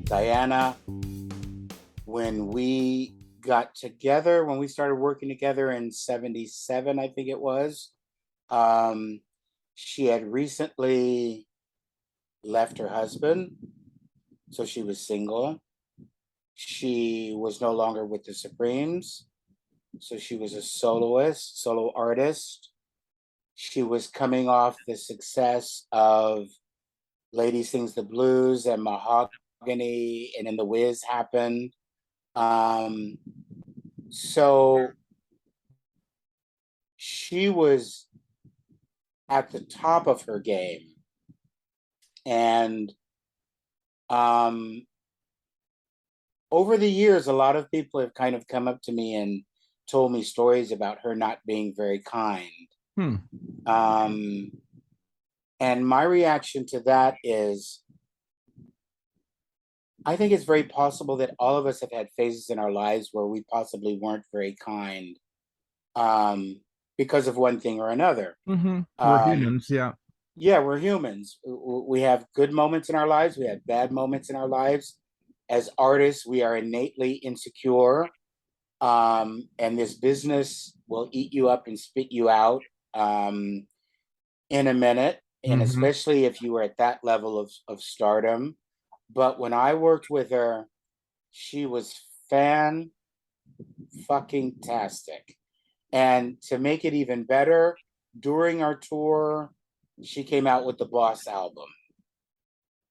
Diana, when we got together, when we started working together in 77, I think it was, she had recently left her husband, so she was single. She was no longer with the Supremes, so she was a solo artist. She was coming off the success of Lady Sings the Blues and Mahogany, and then The Wiz happened. So she was at the top of her game. And over the years, a lot of people have kind of come up to me and told me stories about her not being very kind. And my reaction to that is, I think it's very possible that all of us have had phases in our lives where we possibly weren't very kind because of one thing or another. We're humans, yeah. Yeah, we're humans. We have good moments in our lives. We have bad moments in our lives. As artists, we are innately insecure. And this business will eat you up and spit you out in a minute. And especially if you were at that level of stardom. But when I worked with her, she was fan-fucking-tastic. And to make it even better, during our tour, she came out with the Boss album,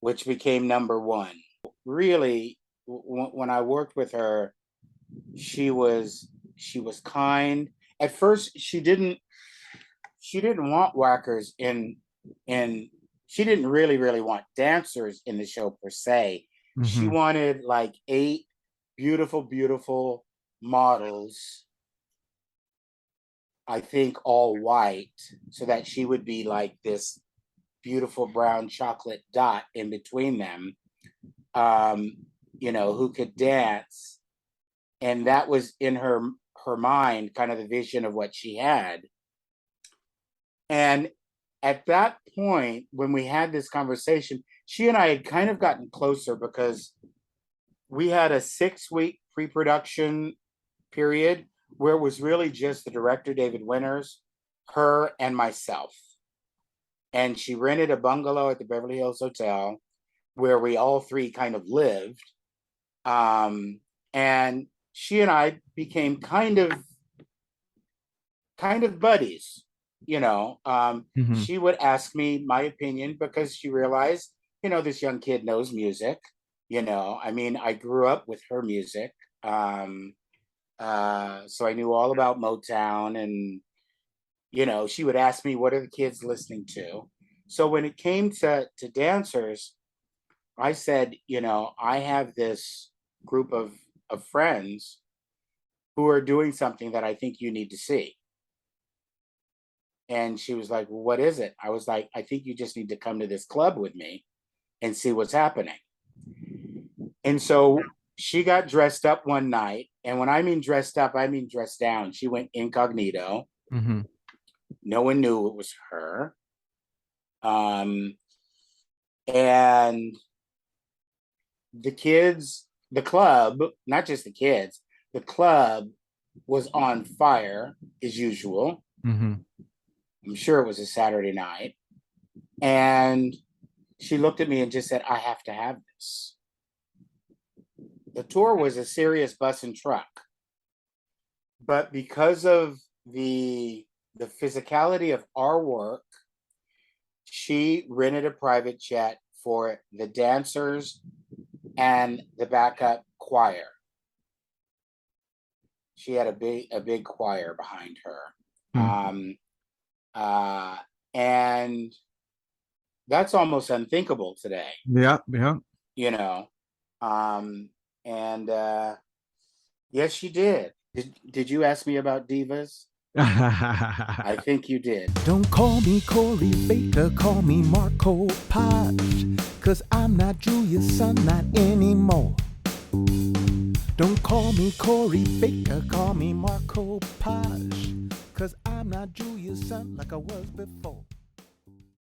which became #1. Really, when I worked with her, she was kind. At first, she didn't want whackers in she didn't really want dancers in the show per se. She wanted like 8 beautiful models, I think all white, so that she would be like this beautiful brown chocolate dot in between them, who could dance. And that was in her mind, kind of the vision of what she had. And at that point, when we had this conversation, she and I had kind of gotten closer because we had a 6-week pre-production period where it was really just the director, David Winters, her, and myself. And she rented a bungalow at the Beverly Hills Hotel where we all three kind of lived. And she and I became kind of buddies. She would ask me my opinion because she realized, this young kid knows music. I grew up with her music. So I knew all about Motown, and, she would ask me, what are the kids listening to? So when it came to dancers, I said, I have this group of friends who are doing something that I think you need to see. And she was like, well, what is it? I was like, I think you just need to come to this club with me and see what's happening. And so she got dressed up one night. And when I mean dressed up, I mean dressed down. She went incognito. No one knew it was her. And the kids, the club, not just the kids, the club was on fire as usual. I'm sure it was a Saturday night. And she looked at me and just said, I have to have this. The tour was a serious bus and truck. But because of the physicality of our work, she rented a private jet for the dancers and the backup choir. She had a big choir behind her. And that's almost unthinkable today. Yeah. And yes, she ddid. Did you ask me about divas? I think you did. Don't call me Corey Baker, call me Marc Copage, 'cause I'm not Julia's son, not anymore. Don't call me Corey Baker, call me Marc Copage, 'cause I'm not Julia's son like I was before.